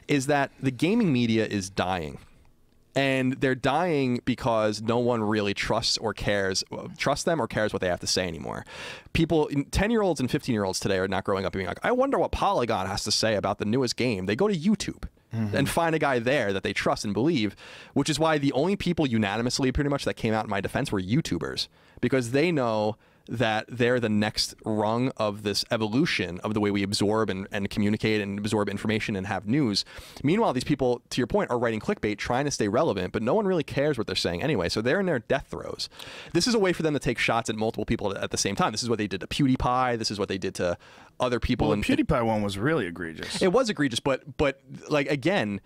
is that the gaming media is dying. And they're dying because no one really trusts them or cares what they have to say anymore. People, 10-year-olds and 15-year-olds today are not growing up being like, I wonder what Polygon has to say about the newest game. They go to YouTube and find a guy there that they trust and believe, which is why the only people unanimously pretty much that came out in my defense were YouTubers, because they know that they're the next rung of this evolution of the way we absorb and communicate and absorb information and have news. Meanwhile, these people, to your point, are writing clickbait, trying to stay relevant, but no one really cares what they're saying anyway. So they're in their death throes. This is a way for them to take shots at multiple people at the same time. This is what they did to PewDiePie. This is what they did to other people. Well, the PewDiePie one was really egregious. It was egregious, but like, again,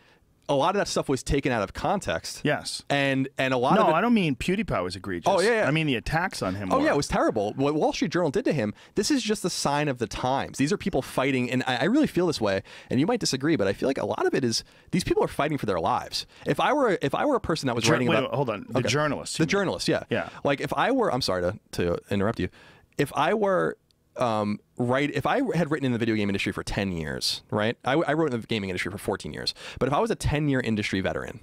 a lot of that stuff was taken out of context. Yes. And a lot of it... No, I don't mean PewDiePie was egregious. Oh, yeah. I mean the attacks on him. Oh, yeah, it was terrible. What Wall Street Journal did to him, this is just a sign of the times. These are people fighting, and I really feel this way, and you might disagree, but I feel like a lot of it is, these people are fighting for their lives. If I were a person that was writing about... Wait, hold on. The journalists. The journalists, yeah. Yeah. Like, if I were... I'm sorry to interrupt you. If I were... if I had written in the video game industry for 10 years, right? I wrote in the gaming industry for 14 years. But if I was a 10-year industry veteran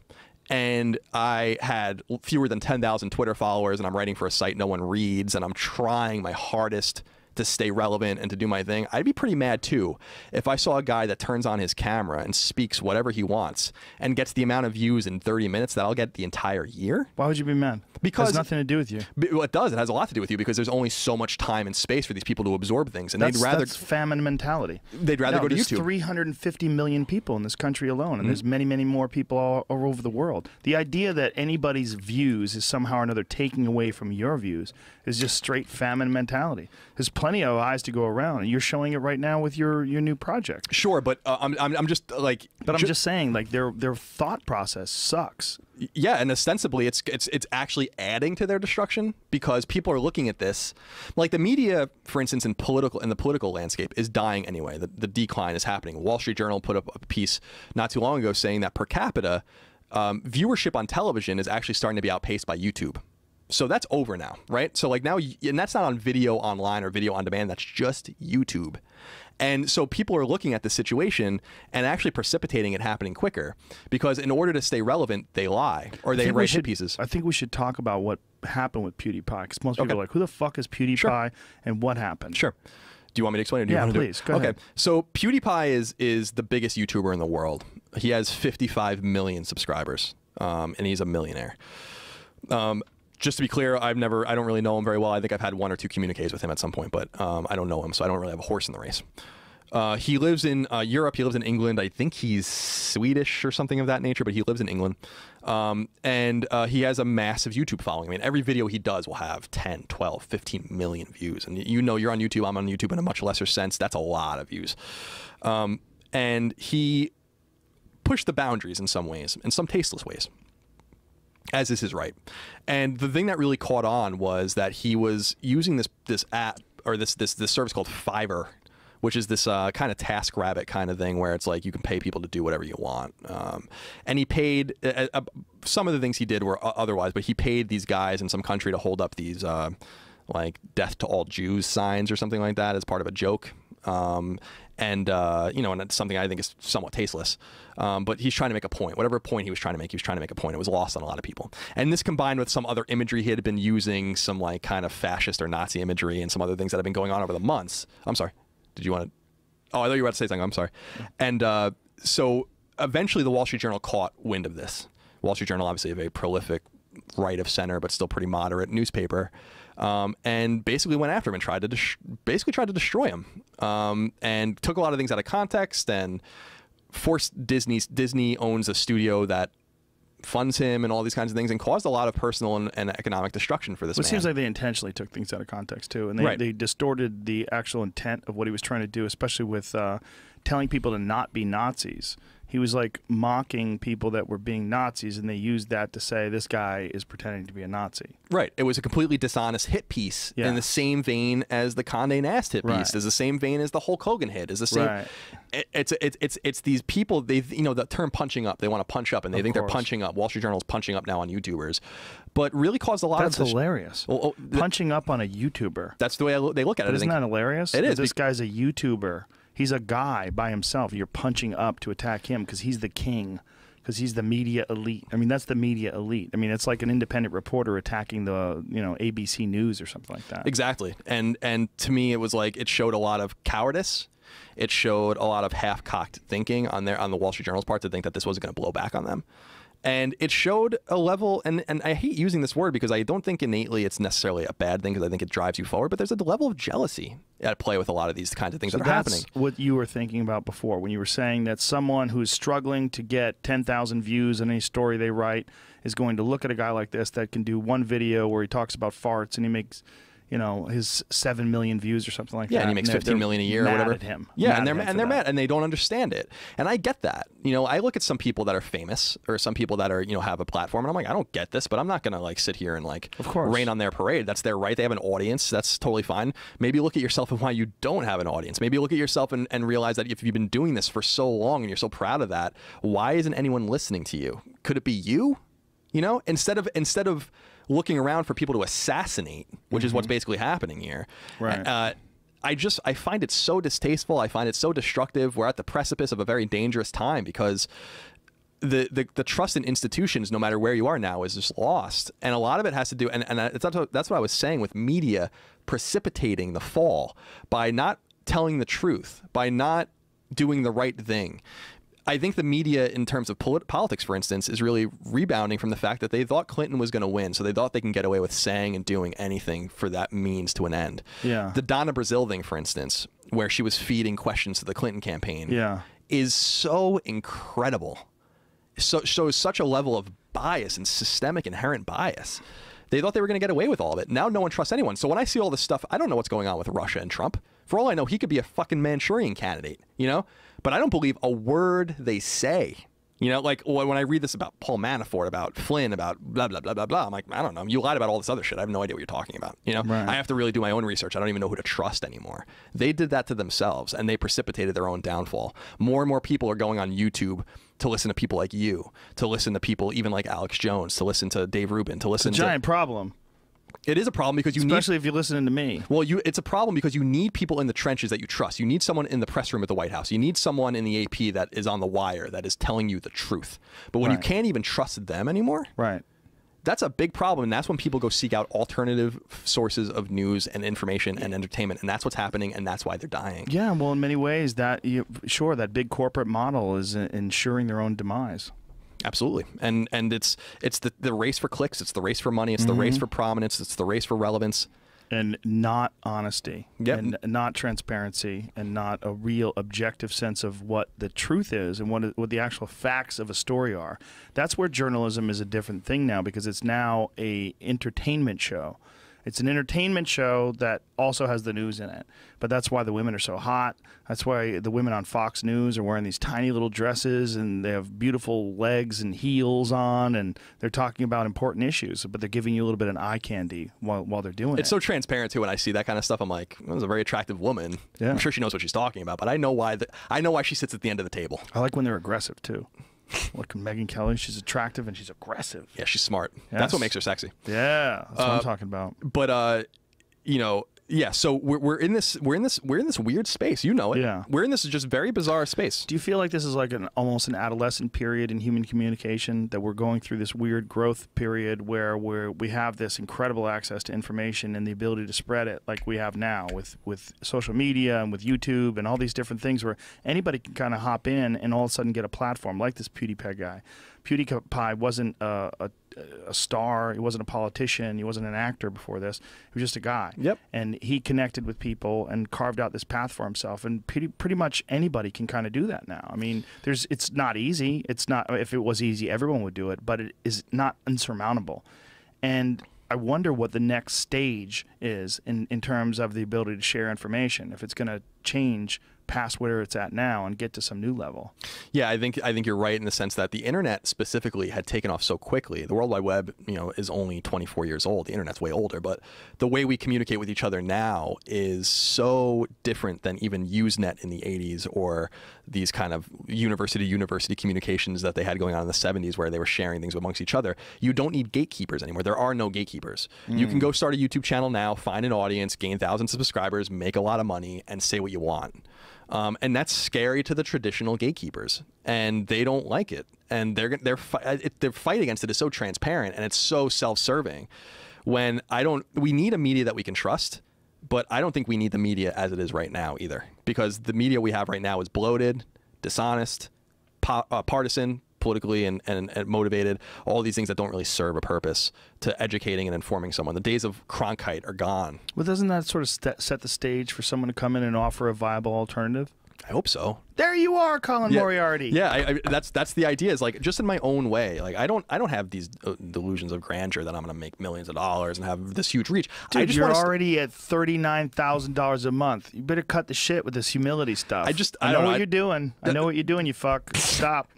and I had fewer than 10,000 Twitter followers and I'm writing for a site no one reads and I'm trying my hardest to stay relevant and to do my thing, I'd be pretty mad too if I saw a guy that turns on his camera and speaks whatever he wants and gets the amount of views in 30 minutes that I'll get the entire year. Why would you be mad? Because it has nothing to do with you. Well, it does. It has a lot to do with you because there's only so much time and space for these people to absorb things, and that's famine mentality. They'd rather go to YouTube. There's 350 million people in this country alone, and there's many, many more people all over the world. The idea that anybody's views is somehow or another taking away from your views is just straight famine mentality. There's plenty of eyes to go around, and you're showing it right now with your new project. Sure, but I'm just like. But I'm just saying, like their thought process sucks. Yeah, and ostensibly it's actually adding to their destruction because people are looking at this, like the media, for instance, in the political landscape is dying anyway. The decline is happening. Wall Street Journal put up a piece not too long ago saying that per capita viewership on television is actually starting to be outpaced by YouTube. So that's over now, right? So like now, and that's not on video online or video on demand. That's just YouTube. And so people are looking at the situation and actually precipitating it happening quicker because in order to stay relevant, they lie or they write hit pieces. I think we should talk about what happened with PewDiePie because most people are like, who the fuck is PewDiePie Sure. and what happened? Sure. Do you want me to explain it? Do you want please. Go ahead. Okay. So PewDiePie is the biggest YouTuber in the world. He has 55 million subscribers and he's a millionaire. Just to be clear, I don't really know him very well. I think I've had 1 or 2 communiques with him at some point, but I don't know him, so I don't really have a horse in the race. He lives in Europe. He lives in England. I think he's Swedish or something of that nature, but he lives in England. And he has a massive YouTube following. I mean, every video he does will have 10, 12, 15 million views. And you know, you're on YouTube. I'm on YouTube in a much lesser sense. That's a lot of views. And he pushed the boundaries in some ways, in some tasteless ways, as is his right. And the thing that really caught on was that he was using this app or this service called Fiverr, which is this kind of TaskRabbit kind of thing where it's like you can pay people to do whatever you want. And he paid some of the things he did were otherwise, but he paid these guys in some country to hold up these like "Death to all Jews" signs or something like that as part of a joke. And you know, and it's something I think is somewhat tasteless. But he's trying to make a point. Whatever point he was trying to make a point. It was lost on a lot of people. And this combined with some other imagery he had been using, some like kind of fascist or Nazi imagery and some other things that have been going on over the months. I'm sorry. Did you want to? Oh, I thought you were about to say something. I'm sorry. And so eventually the Wall Street Journal caught wind of this. Wall Street Journal, obviously a very prolific right of center, but still pretty moderate newspaper. And basically went after him and tried to destroy him, and took a lot of things out of context and forced Disney owns a studio that funds him and all these kinds of things and caused a lot of personal and economic destruction for this man. It seems like they intentionally took things out of context too, and they distorted the actual intent of what he was trying to do, especially with telling people to not be Nazis. He was like mocking people that were being Nazis, and they used that to say this guy is pretending to be a Nazi. Right. It was a completely dishonest hit piece in the same vein as the Condé Nast hit piece, is the same vein as the Hulk Hogan hit, is the same. Right. It's these people. They the term punching up. They want to punch up, and they think they're punching up. Wall Street Journal is punching up now on YouTubers, but really caused a lot of. That's hilarious. Punching up on a YouTuber. That's the way they look at it. Isn't that hilarious? It is. This guy's a YouTuber. He's a guy by himself. You're punching up to attack him because he's the king, because he's the media elite. I mean, that's the media elite. I mean, it's like an independent reporter attacking the, you know, ABC News or something like that. Exactly. And to me, it was like it showed a lot of cowardice. It showed a lot of half-cocked thinking on the Wall Street Journal's part to think that this wasn't going to blow back on them. And it showed a level, and I hate using this word because I don't think innately it's necessarily a bad thing because I think it drives you forward, but there's a level of jealousy at play with a lot of these kinds of things that are happening. That's what you were thinking about before when you were saying that someone who's struggling to get 10,000 views on any story they write is going to look at a guy like this that can do one video where he talks about farts and he makes, you know, his 7 million views or something like that. Yeah, and he makes 15 million a year or whatever. At him. Yeah, and they're mad and they don't understand it. And I get that. You know, I look at some people that are famous or some people that are, you know, have a platform and I'm like, I don't get this, but I'm not going to like sit here and like rain on their parade. That's their right. They have an audience. That's totally fine. Maybe look at yourself and why you don't have an audience. Maybe look at yourself and realize that if you've been doing this for so long and you're so proud of that, why isn't anyone listening to you? Could it be you? You know, instead of looking around for people to assassinate, which is what's basically happening here. Right. I find it so distasteful. I find it so destructive. We're at the precipice of a very dangerous time because the trust in institutions, no matter where you are now, is just lost. And a lot of it has to do, and that's what I was saying with media precipitating the fall by not telling the truth, by not doing the right thing. I think the media, in terms of politics, for instance, is really rebounding from the fact that they thought Clinton was going to win, so they thought they can get away with saying and doing anything for that means to an end. Yeah. The Donna Brazile thing, for instance, where she was feeding questions to the Clinton campaign, is so incredible. So shows such a level of bias and systemic inherent bias. They thought they were going to get away with all of it. Now no one trusts anyone. So when I see all this stuff, I don't know what's going on with Russia and Trump. For all I know, he could be a fucking Manchurian candidate, you know? But I don't believe a word they say. You know, like when I read this about Paul Manafort, about Flynn, about blah, blah, blah, blah, blah, I'm like, I don't know. You lied about all this other shit. I have no idea what you're talking about. You know, right. I have to really do my own research. I don't even know who to trust anymore. They did that to themselves and they precipitated their own downfall. More and more people are going on YouTube to listen to people like you, to listen to people even like Alex Jones, to listen to Dave Rubin, to listen to... It's a giant problem. It is a problem because especially if you're listening to me. Well, it's a problem because you need people in the trenches that you trust. You need someone in the press room at the White House. You need someone in the AP that is on the wire, that is telling you the truth. But when you can't even trust them anymore, that's a big problem. And that's when people go seek out alternative sources of news and information and entertainment. And that's what's happening, and that's why they're dying. Yeah, well, in many ways, that that big corporate model is ensuring their own demise. Absolutely. And it's the race for clicks, it's the race for money, it's the race for prominence, it's the race for relevance. And not honesty, and not transparency, and not a real objective sense of what the truth is and what the actual facts of a story are. That's where journalism is a different thing now, because it's now a entertainment show. It's an entertainment show that also has the news in it. But that's why the women are so hot. That's why the women on Fox News are wearing these tiny little dresses and they have beautiful legs and heels on, and they're talking about important issues, but they're giving you a little bit of eye candy while they're doing it. It's so transparent too. When I see that kind of stuff, I'm like, well, that's a very attractive woman. Yeah. I'm sure she knows what she's talking about, but I know why she sits at the end of the table. I like when they're aggressive too. Like Megyn Kelly, she's attractive and she's aggressive. Yeah, she's smart. Yes. That's what makes her sexy. Yeah, that's what I'm talking about. But you know, yeah. So we're in this weird space. You know it. Yeah. We're in this just very bizarre space. Do you feel like this is like almost an adolescent period in human communication, that we're going through this weird growth period where we have this incredible access to information and the ability to spread it like we have now with social media and with YouTube and all these different things, where anybody can kind of hop in and all of a sudden get a platform like this PewDiePie guy. PewDiePie wasn't a star. He wasn't a politician. He wasn't an actor before this. He was just a guy. Yep. And he connected with people and carved out this path for himself. And pretty much anybody can kind of do that now. I mean, it's not easy. It's not. If it was easy, everyone would do it. But it is not insurmountable. And I wonder what the next stage is in terms of the ability to share information. If it's going to change past where it's at now and get to some new level. Yeah, I think you're right in the sense that the internet specifically had taken off so quickly. The World Wide Web, you know, is only 24 years old. The internet's way older, but the way we communicate with each other now is so different than even Usenet in the 80s or these kind of university communications that they had going on in the 70s where they were sharing things amongst each other. You don't need gatekeepers anymore. There are no gatekeepers. You can go start a YouTube channel now, find an audience, gain thousands of subscribers, make a lot of money, and say what you want. And that's scary to the traditional gatekeepers, and they don't like it. And their fight against it is so transparent, and it's so self-serving. When we need a media that we can trust, but I don't think we need the media as it is right now either, because the media we have right now is bloated, dishonest, partisan, politically and motivated, all these things that don't really serve a purpose to educating and informing someone. The days of Cronkite are gone. Well, doesn't that sort of set the stage for someone to come in and offer a viable alternative? I hope so. There you are, Colin Moriarty. Yeah, that's the idea. Is like just in my own way. Like I don't have these delusions of grandeur that I'm going to make millions of dollars and have this huge reach. Dude, you're already at $39,000 a month. You better cut the shit with this humility stuff. I know what you're doing. I know what you're doing. You fuck. Stop.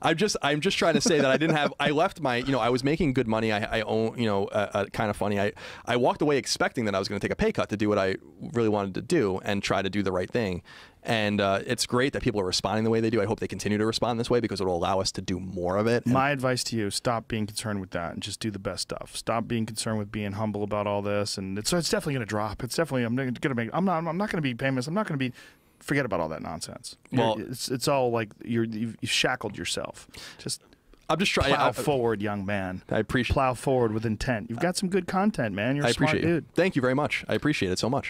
I'm just trying to say that I didn't have. I left my. I was making good money. I own. Kind of funny. I walked away expecting that I was going to take a pay cut to do what I really wanted to do and try to do the right thing. And it's great that people are responding the way they do. I hope they continue to respond this way because it will allow us to do more of it. My advice to you, stop being concerned with that and just do the best stuff. Stop being concerned with being humble about all this. And it's definitely going to drop. It's definitely, I'm not going to be famous. I'm not going to be, forget about all that nonsense. Well, it's all like you've shackled yourself. I'm just trying. Plow forward, young man. I appreciate. Plow forward with intent. You've got some good content, man. You're a smart dude. Thank you very much. I appreciate it so much.